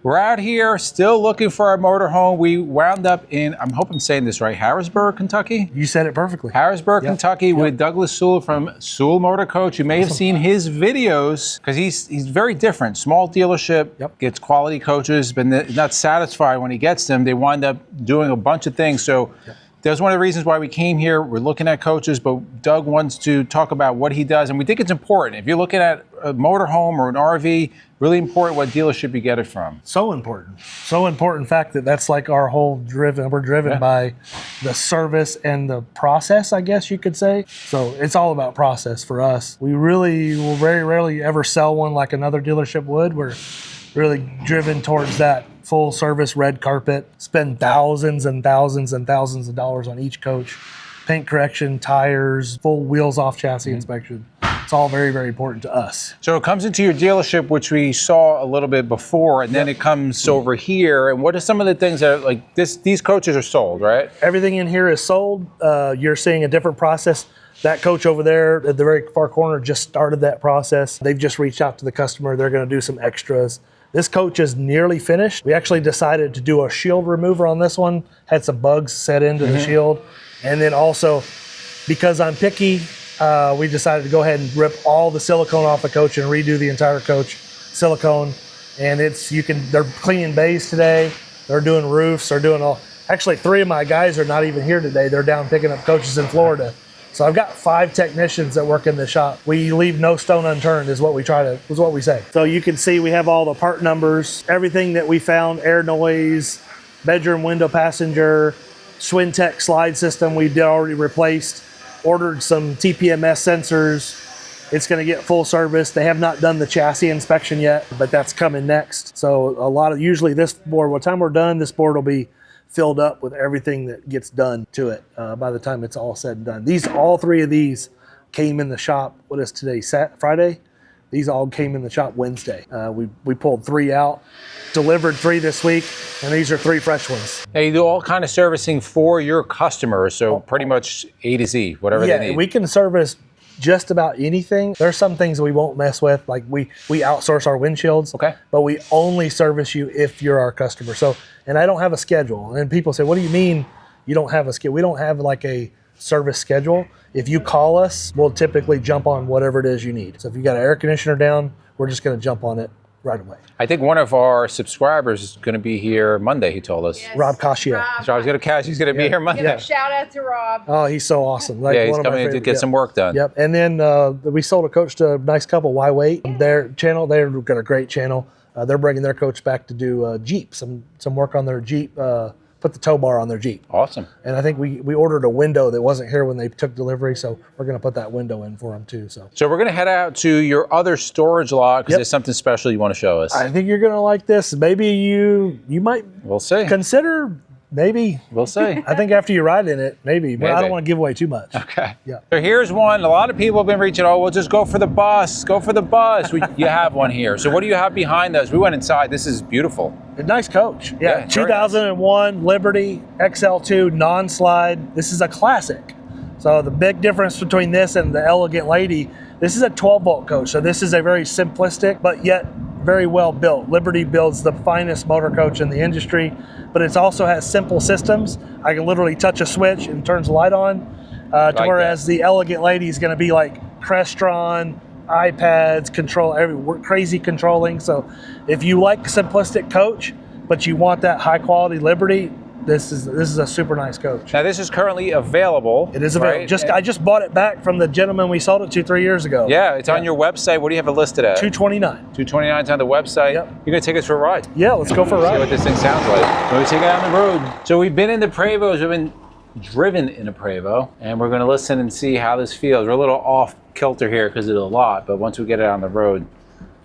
We're out here still looking for our motorhome. We wound up in, I hope I'm saying this right, Harrodsburg, Kentucky? You said it perfectly. Harrodsburg, Kentucky with Douglas Sewell from Sewell Motorcoach. You may have seen his videos because he's very different. Small dealership, gets quality coaches, but not satisfied when he gets them. They wind up doing a bunch of things. So that's one of the reasons why we came here. We're looking at coaches, but Doug wants to talk about what he does. And we think it's important. If you're looking at a motorhome or an RV, really important what dealership you get it from. So important. So important fact that that's like our whole driven. We're driven by the service and the process, I guess you could say. So it's all about process for us. We really will very rarely ever sell one like another dealership would. We're really driven towards that full service red carpet, spend thousands and thousands and thousands of dollars on each coach, paint correction, tires, full wheels off chassis inspection. It's all very, very important to us. So it comes into your dealership, which we saw a little bit before, and then it comes over here. And what are some of the things that are like this? These coaches are sold, right? Everything in here is sold. You're seeing a different process. That coach over there at the very far corner just started that process. They've just reached out to the customer. They're going to do some extras. This coach is nearly finished. We actually decided to do a shield remover on this one. Had some bugs set into the shield. And then also, because I'm picky, we decided to go ahead and rip all the silicone off the coach and redo the entire coach silicone. And they're cleaning bays today. They're doing roofs. They're doing actually 3 of my guys are not even here today. They're down picking up coaches in Florida. So I've got 5 technicians that work in the shop. We leave no stone unturned is what we say. So you can see we have all the part numbers, everything that we found, air noise, bedroom window passenger, Swintech slide system we did already replaced, ordered some TPMS sensors. It's gonna get full service. They have not done the chassis inspection yet, but that's coming next. So usually this board, by the time we're done, this board will be filled up with everything that gets done to it by the time it's all said and done. All 3 of these came in the shop. What is today? Friday? These all came in the shop Wednesday. We pulled 3 out, delivered 3 this week, and these are 3 fresh ones. Now you do all kind of servicing for your customers, so pretty much A to Z, whatever they need. We can service just about anything. There's some things we won't mess with, like we outsource our windshields, but we only service you if you're our customer. So, and I don't have a schedule. And people say, what do you mean you don't have a schedule? We don't have like a service schedule. If you call us, we'll typically jump on whatever it is you need. So if you got an air conditioner down, we're just gonna jump on it right away. I think one of our subscribers is going to be here Monday, he told us. Yes. Rob Cascio. So I was going to catch, he's going to be here Monday. Give a shout out to Rob. Oh, he's so awesome. Like he's coming in to get some work done. Yep. And then we sold a coach to a nice couple, Why Wait? Their channel, they've got a great channel. They're bringing their coach back to do Jeep, some work on their Jeep, put the tow bar on their Jeep. Awesome. And I think we ordered a window that wasn't here when they took delivery, so we're going to put that window in for them too. So we're going to head out to your other storage lot because there's something special you want to show us. I think you're going to like this. Maybe you might consider. Maybe. We'll see. I think after you ride in it, maybe. But I don't want to give away too much. Okay. Yeah. So here's one. A lot of people have been reaching, we'll just go for the bus. Go for the bus. You have one here. So what do you have behind us? We went inside. This is beautiful. A nice coach. Yeah 2001 Liberty XL2 non-slide. This is a classic. So the big difference between this and the Elegant Lady, this is a 12-volt coach. So this is a very simplistic, but yet very well built. Liberty builds the finest motor coach in the industry, but it also has simple systems. I can literally touch a switch and turns the light on, whereas the Elegant Lady is going to be like Crestron, iPads, crazy controlling. So if you like simplistic coach, but you want that high quality Liberty, this is a super nice coach. Now this is currently available. It is available. Right? I just bought it back from the gentleman we sold it to 3 years ago. Yeah, it's on your website. What do you have it listed at? $229. $229 is on the website. Yep. You're gonna take us for a ride. Yeah, let's go for a ride. See what this thing sounds like. We're taking it on the road. So we've been in the Prevos. We've been driven in a Prevo, and we're gonna listen and see how this feels. We're a little off kilter here because of the lot, but once we get it on the road,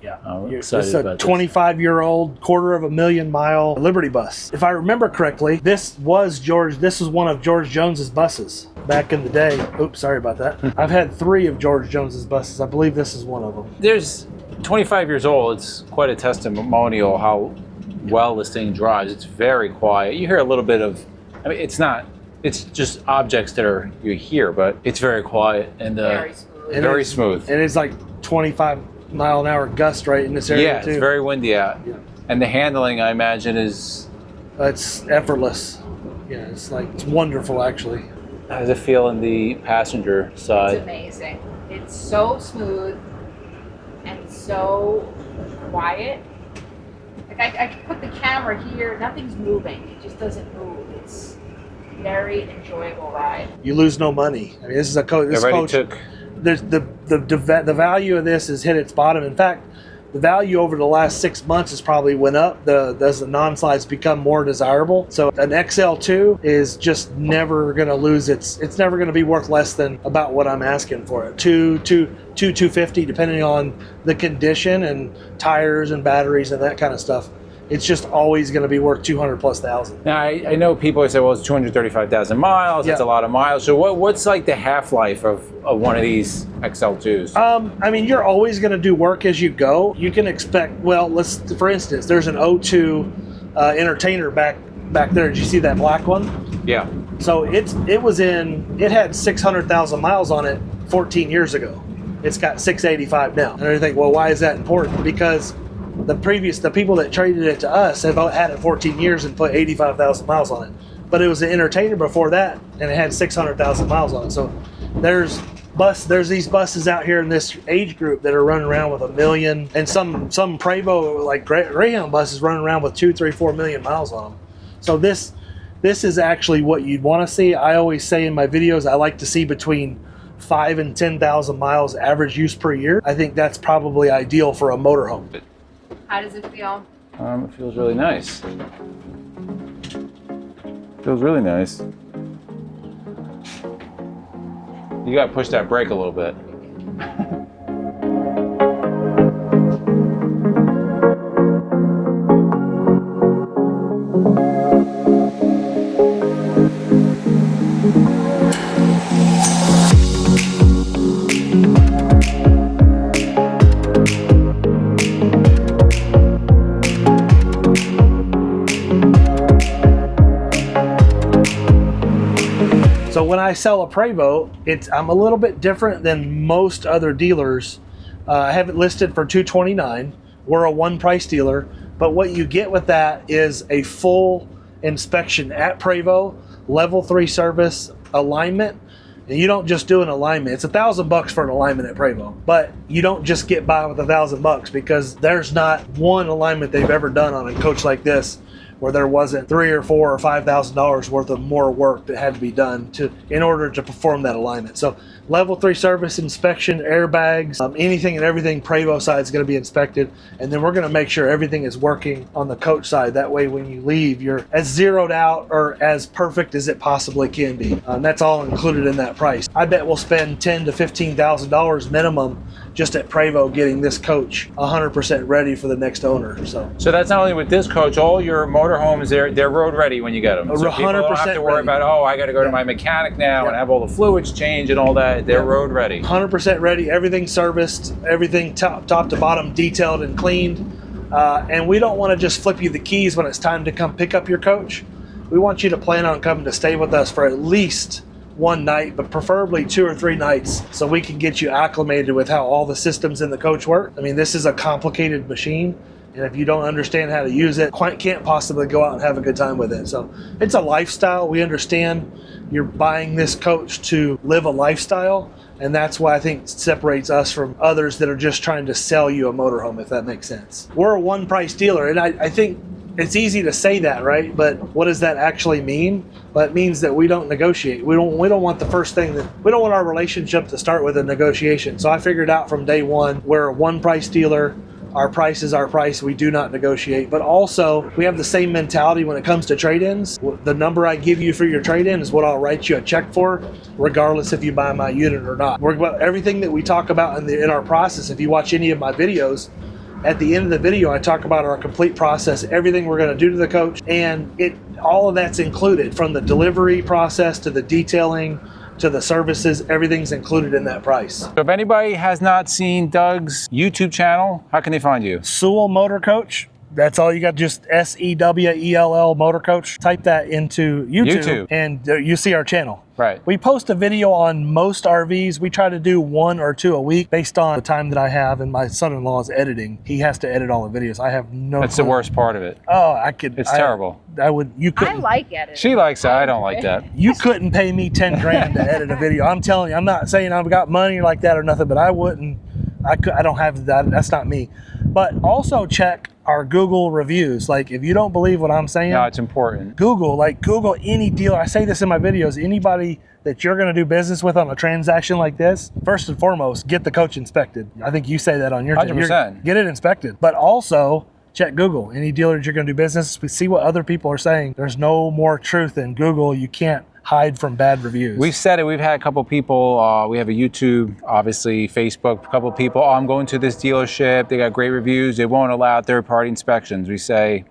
it's a 25-year-old, 250,000-mile Liberty bus. If I remember correctly, this was one of George Jones's buses back in the day. Oops, sorry about that. I've had 3 of George Jones's buses. I believe this is one of them. There's 25 years old. It's quite a testimonial how well this thing drives. It's very quiet. You hear a little bit of, it's just objects that you hear, but it's very quiet and very smooth. And it's like 25 mile an hour gust right in this area too. It's very windy out. Yeah. And the handling, I imagine, is... It's effortless. Yeah, it's wonderful, actually. How does it feel in the passenger side? It's amazing. It's so smooth and so quiet. Like I can put the camera here, nothing's moving. It just doesn't move. It's very enjoyable ride. You lose no money. I mean, this is a coach. This Already coach, took... the value of this has hit its bottom. In fact, the value over the last 6 months has probably went up as the non-slides become more desirable. So an XL2 is just never going to lose it's never going to be worth less than about what I'm asking for it. 250, depending on the condition and tires and batteries and that kind of stuff. It's just always going to be worth 200,000+. Now, I know people say, well, it's 235,000 miles. It's a lot of miles. So what's like the half-life of one of these XL2s? I mean, you're always going to do work as you go. You can expect, well, for instance, there's an 02 Entertainer back there. Did you see that black one? Yeah. So it had 600,000 miles on it 14 years ago. It's got 685 now. And you think, well, why is that important? Because the people that traded it to us have had it 14 years and put 85,000 miles on it. But it was an Entertainer before that, and it had 600,000 miles on it. So there's these buses out here in this age group that are running around with 1 million, and some Prevost, like Greyhound buses, running around with 2, 3, 4 million miles on them. So this is actually what you'd want to see. I always say in my videos, I like to see between 5,000 and 10,000 miles average use per year. I think that's probably ideal for a motorhome. How does it feel? It feels really nice. Feels really nice. You got to push that brake a little bit. So when I sell a Prevost, I'm a little bit different than most other dealers. I have it listed for $229. We're a one price dealer, but what you get with that is a full inspection at Prevost, level 3 service, alignment. And you don't just do an alignment. It's $1,000 for an alignment at Prevost, but you don't just get by with $1,000 because there's not one alignment they've ever done on a coach like this where there wasn't $3,000 or $4,000 or $5,000 worth of more work that had to be done in order to perform that alignment. So level 3 service inspection, airbags, anything and everything Prevost side is going to be inspected, and then we're going to make sure everything is working on the coach side. That way when you leave, you're as zeroed out or as perfect as it possibly can be. That's all included in that price. I bet we'll spend $10,000 to $15,000 minimum just at Prevost getting this coach 100% ready for the next owner. So that's not only with this coach, all your motorhomes, they're road ready when you get them. So 100% people don't have to worry ready. about, I got to go to my mechanic now and have all the fluids changed and all that. They're road ready. 100% ready, everything serviced, everything top to bottom detailed and cleaned. And we don't want to just flip you the keys when it's time to come pick up your coach. We want you to plan on coming to stay with us for at least one night, but preferably 2 or 3 nights, so we can get you acclimated with how all the systems in the coach work. I mean, this is a complicated machine, and if you don't understand how to use it, can't possibly go out and have a good time with it. So it's a lifestyle. We understand you're buying this coach to live a lifestyle, and that's why I think it separates us from others that are just trying to sell you a motorhome, if that makes sense. We're a one price dealer, and I think it's easy to say that, right? But what does that actually mean? Well, it means that we don't negotiate. We don't want the first thing we don't want our relationship to start with a negotiation. So I figured out from day one, we're a one price dealer. Our price is our price. We do not negotiate. But also, we have the same mentality when it comes to trade-ins. The number I give you for your trade-in is what I'll write you a check for, regardless if you buy my unit or not. Everything that we talk about in our process, if you watch any of my videos, at the end of the video, I talk about our complete process, everything we're going to do to the coach, and all of that's included, from the delivery process to the detailing to the services. Everything's included in that price. So if anybody has not seen Doug's YouTube channel, how can they find you? Sewell Motorcoach. That's all you got. Just SEWELL Motorcoach. Type that into YouTube. And you see our channel. Right. We post a video on most RVs. We try to do 1 or 2 a week based on the time that I have, and my son-in-law is editing. He has to edit all the videos. I have no That's clue. the worst part of it. Oh, I could. It's terrible. You couldn't. I like editing. She likes it. I don't like that. You couldn't pay me 10 grand to edit a video. I'm telling you, I'm not saying I've got money like that or nothing, but I wouldn't. I don't have that. That's not me. But also check our Google reviews. Like, if you don't believe what I'm saying, No, it's important. Google any dealer. I say this in my videos. Anybody that you're going to do business with on a transaction like this, first and foremost, get the coach inspected. I think you say that on your 100%. Get it inspected. But also check Google. Any dealer that you're going to do business with, see what other people are saying. There's no more truth in Google. You can't hide from bad reviews. We've said it. We've had a couple people. We have a YouTube, obviously Facebook. A couple people. Oh, I'm going to this dealership. They got great reviews. They won't allow third-party inspections. We say,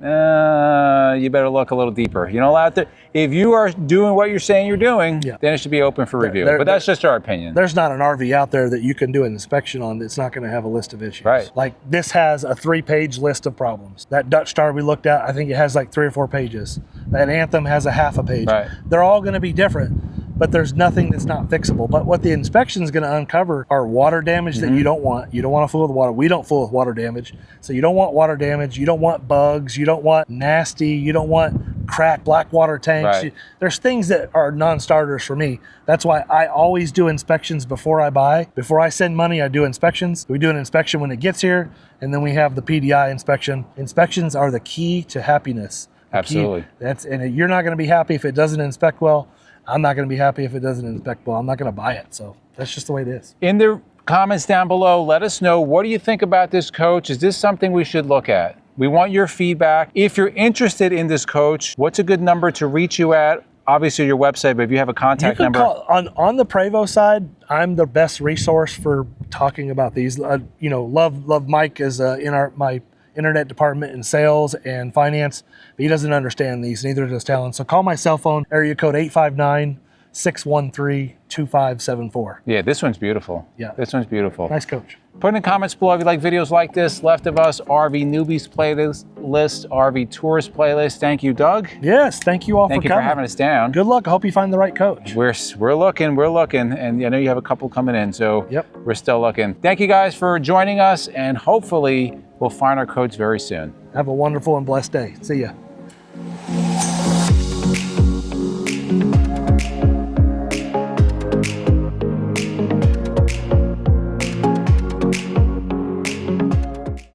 you better look a little deeper. You know, out there, if you are doing what you're saying you're doing, then it should be open for review. But that's just our opinion. There's not an RV out there that you can do an inspection on that's not going to have a list of issues. Right. Like, this has a 3-page list of problems. That Dutch Star we looked at, I think it has like 3 or 4 pages. That Anthem has a half a page. Right. They're all going to be different, but there's nothing that's not fixable. But what the inspection is going to uncover are water damage that you don't want. You don't want to fool with water. We don't fool with water damage. So you don't want water damage. You don't want bugs. You don't want nasty. You don't want cracked black water tanks. Right. There's things that are non-starters for me. That's why I always do inspections before I buy. Before I send money, I do inspections. We do an inspection when it gets here, and then we have the PDI inspection. Inspections are the key to happiness. Absolutely. And you're not going to be happy if it doesn't inspect well. I'm not going to be happy if it doesn't inspect well. I'm not going to buy it. So that's just the way it is. In the comments down below, let us know, what do you think about this coach? Is this something we should look at? We want your feedback. If you're interested in this coach, what's a good number to reach you at? Obviously your website, but if you have a contact number. On the Prevost side, I'm the best resource for talking about these. Love Mike is in my internet department in sales and finance, but he doesn't understand these, neither does Talon. So call my cell phone, area code 859-613-2574. Yeah, this one's beautiful. Yeah. This one's beautiful. Nice coach. Put in the comments below if you like videos like this. Left of us, RV Newbies playlist, RV Tourist playlist. Thank you, Doug. Yes, thank you all for coming. Thank you for having us down. Good luck. I hope you find the right coach. We're looking, and I know you have a couple coming in, so we're still looking. Thank you guys for joining us, and hopefully we'll find our coach very soon. Have a wonderful and blessed day. See ya.